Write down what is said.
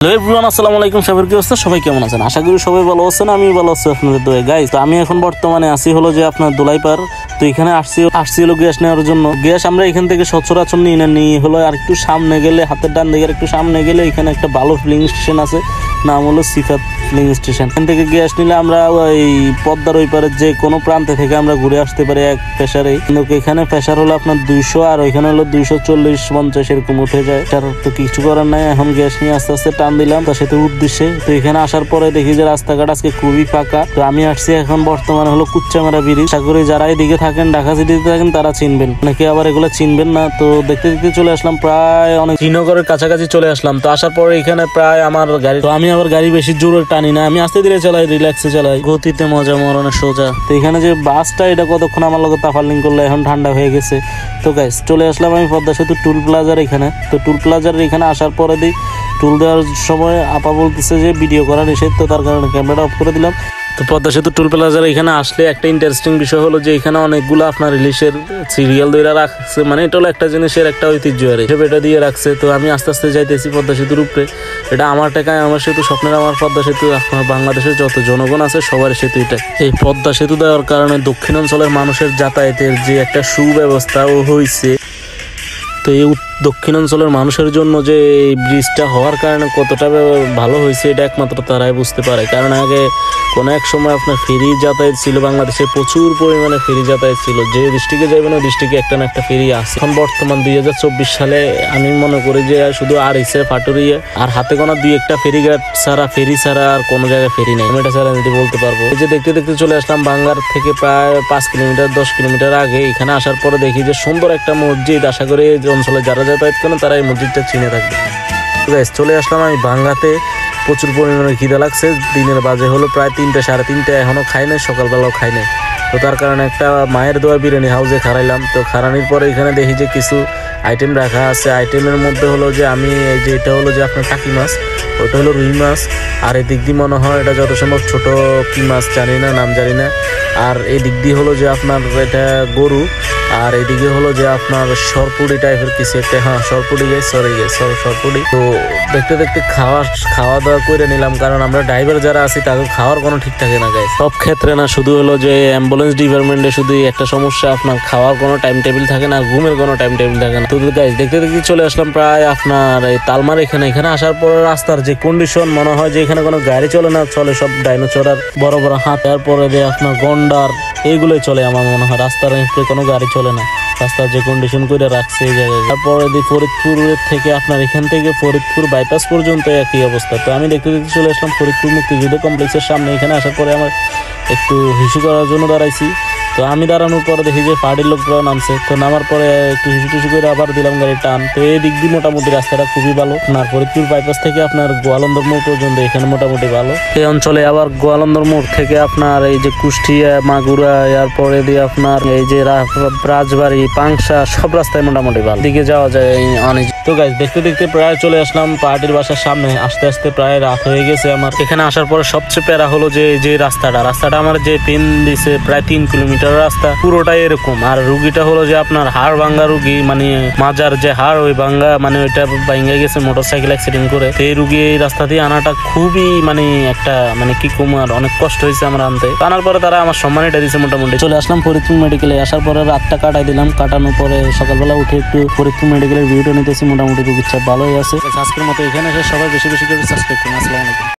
Hello everyone, আসসালামু আলাইকুম। সবার কি অবস্থা? সবাই কেমন আছেন? আশা করি সবাই ভালো আছেন। আমি ভালো আছি আপনাদের দোয়ায়। গাইস, তো আমি এখন বর্তমানে আছি হলো যে আপনার দোলাইপাড়। তো এখানে আসছি হলো গ্যাস নেওয়ার জন্য। গ্যাস আমরা এখান থেকে সচরাচর নিয়ে হলো আর একটু সামনে গেলে, হাতের ডান দিকে একটু সামনে গেলে এখানে একটা ভালো ফিলিং স্টেশন আছে, নাম হলো সিফাত ফিলিং স্টেশন। এখান থেকে গ্যাস নিলে আমরা ওই পদ্মার ওই পারে যে কোনো প্রান্তে থেকে আমরা ঘুরে আসতে পারি এক প্রেসারে। কিন্তু এখানে প্রেসার হলো আপনার 200 আর ওইখানে হলো 240-50 এরকম উঠে যায়। তার তো কিছু করার নাই। এখন গ্যাস নিয়ে আস্তে আস্তে টান দিলাম তার সাথে উদ্দেশ্যে। তো এখানে আসার পরে দেখি যে রাস্তাঘাট আজকে খুবই ফাঁকা। তো আমি আসছি এখন বর্তমানে হলো কুচ্চামারা ব্রিজ। আশা করি যারা এদিকে থাকেন, ঢাকা সিটিতে থাকেন, তারা চিনবেন, নাকি আবার এগুলো চিনবেন না। তো দেখতে দেখতে চলে আসলাম প্রায় অনেক শ্রীনগরের কাছাকাছি চলে আসলাম। তো আসার পরে এখানে প্রায় আমার গাড়ি, তো আমি আবার গাড়ি বেশি জোরে টানি না, আমি আস্তে ধীরে চালাই, রিল্যাক্সে চালাই, গতিতে মজা মরণে সোজা। তো এখানে যে বাসটা, এটা কতক্ষণ আমার লোক তাফালিং করলে এখন ঠান্ডা হয়ে গেছে। তো গাইস, চলে আসলাম আমি পদ্মা সেতু টুল প্লাজার এখানে। তো টুল প্লাজার এখানে আসার পরে দিই টুল দেওয়ার সময় আপা বলতেছে যে ভিডিও করা নিষেধ, তো তার কারণে ক্যামেরাটা অফ করে দিলাম। তো পদ্মা সেতু টুল প্লাজার এখানে আসলে একটা ইন্টারেস্টিং বিষয় হলো যে এখানে অনেকগুলো আপনার ইলিশের সিরিয়াল ধরে রাখছে, মানে এটা হলো একটা জিনিসের একটা ঐতিহ্য আর এটা দিয়ে রাখছে। তো আমি আস্তে আস্তে যাইতেছি পদ্মা সেতুর উপরে। এটা আমার টাকায় আমার সেতু, স্বপ্নের আমার পদ্মা সেতু। আপনার বাংলাদেশের যত জনগণ আছে সবার সেতু এটা। এই পদ্মা সেতু দেওয়ার কারণে দক্ষিণাঞ্চলের মানুষের যাতায়াতের যে একটা সুব্যবস্থা হয়েছে। তো এই দক্ষিণাঞ্চলের মানুষের জন্য যে এই ব্রিজটা হওয়ার কারণে কতটা ভালো হয়েছে এটা একমাত্র তারাই বুঝতে পারে। কারণ আগে কোনো এক সময় আপনার ফেরি যাতায়াত ছিল, বাংলাদেশে প্রচুর পরিমাণে ফেরি যাতায়াত ছিল। যে ডিস্ট্রিক্টে যাবেন ওই ডিস্ট্রিক্টে একটা না একটা ফেরি আছে। এখন বর্তমান 2024 সালে আমি মনে করি যে শুধু আর ইসে ফাটুরিয়া আর হাতে গোনা 2-1টা ফেরিঘাট ছাড়া, ফেরি ছাড়া আর কোনো জায়গায় ফেরি নেই। আমি এটা ছাড়া যদি বলতে পারবো। এই যে দেখতে দেখতে চলে আসলাম বাংলার থেকে প্রায় 5 কিলোমিটার 10 কিলোমিটার আগে। এখানে আসার পরে দেখি যে সুন্দর একটা মসজিদ। আশা করি এই অঞ্চলে যারা যাতায়াত করেন তারা এই মসজিদটা চিনে থাকবে। চলে আসলাম আমি ভাঙ্গাতে। প্রচুর পরিমাণে খিদে লাগছে। দিনের বাজে হলো প্রায় 3টা 3:30। এখনো খাই নাই, সকালবেলাও খাই নাই। তো তার কারণে একটা মায়ের দোয়া বিরিয়ানি হাউসে খারাইলাম। তো খারানির পরে এখানে দেখি যে কিছু আইটেম রাখা আছে। আইটেমের মধ্যে হলো যে আমি এই যে এটা হলো যে আপনার টাকি মাছ, ওটা হলো রুই মাছ, আর এই দিক দিয়ে মনে হয় এটা যত সম্ভব ছোট কি মাছ জানি না, নাম জানি না। আর এই দিক দিয়ে হলো যে আপনার এটা গরু, আর এইদিকে হলো যে আপনার সরপুরি টাইপের কিছু একটা। হ্যাঁ, সরপুরি সরপুরি। তো দেখতে দেখতে খাওয়া দাওয়া করে নিলাম, কারণ আমরা ড্রাইভার যারা আছি তাদের খাওয়ার কোনো ঠিক থাকে না গাইস। সব ক্ষেত্রে না, শুধু হলো যে অ্যাম্বুলেন্স ডিপার্টমেন্টে শুধু একটা সমস্যা, আপনার খাওয়ার কোনো টাইম টেবিল থাকে না, ঘুমের কোনো টাইম টেবিল থাকে না। তো গাইস, দেখতে দেখতে চলে আসলাম প্রায় আপনার এই তালমার এখানে। আসার পর রাস্তার যে কন্ডিশন, মনে হয় যে এখানে কোনো গাড়ি চলে না, চলে সব ডাইনোসর আর বড় বড় হাত। তারপরে যে আপনার গন্ডার এইগুলোই চলে আমার মনে হয়। রাস্তার কোনো গাড়ি চলে না, রাস্তার যে কন্ডিশন করে রাখছে এই জায়গায়। তারপরে ফরিদপুরের থেকে আপনার এখান থেকে ফরিদপুর বাইপাস পর্যন্ত একই অবস্থা। তো আমি দেখতে দেখতে চলে আসলাম ফরিদপুর মুক্তিযুদ্ধ কমপ্লেক্সের সামনে। এখানে আসার পরে আমার একটু হিসু করার জন্য দাঁড়াইছি। তো আমি দাঁড়ানোর পরে দেখি যে পাহাড়ির লোকরাও নামছে। তো নামার পরে একটু হিসু করে আবার দিলাম গাড়ির টান। তো এই দিক দিয়ে মোটামুটি রাস্তাটা খুবই ভালো। আপনার ফরিদপুর বাইপাস থেকে আপনার গোয়ালন্দর মোড় পর্যন্ত এখানে মোটামুটি ভালো। এই অঞ্চলে আবার গোয়ালন্দর মোড় থেকে আপনার এই যে কুষ্টিয়া, মাগুরা, এরপরে দিয়ে আপনার এই যে রাজবাড়ি, পাংশা, সব রাস্তায় মোটামুটি ভালো দিকে যাওয়া যায় অনেক। তো গাইস, দেখতে দেখতে প্রায় চলে আসলাম পাহাড়ির বাসার সামনে। আস্তে আস্তে প্রায় রাত হয়ে গেছে আমার। এখানে আসার পরে সবচেয়ে প্যারা হলো যে রাস্তাটা আমার যে পিন দিছে প্রায় 3 কিলোমিটার রাস্তা, পুরোটাই এরকম। আর রুগীটা হলো যে আপনার হাড় ভাঙ্গা রুগী, মানে মাজার যে হাড় ওই ভাঙ্গা, মানে ওইটা ভাঙ্গা গেছে মোটরসাইকেল অ্যাক্সিডেন্ট করে। তো এই রুগী এই রাস্তা দিয়ে আনাটা খুবই মানে একটা মানে কি কুমার অনেক কষ্ট হয়েছে আমার আনতে। আনার পরে তারা আমার সম্মানটা দিয়েছে। মোটামুটি চলে আসলাম ফরিদপুর মেডিকেলে। আসার পরে রাতটা কাটাই দিলাম। কাটানোর পরে সকালবেলা উঠে একটু ফরিদপুর মেডিকেলের ভিউটা নিতেছি। মোটামুটি রুগীর চাপ ভালোই আছে। আজকের মতো এখানে এসে সবাই বেশি বেশি করে সাবস্ক্রাইব করুন। আসসালামু আলাইকুম।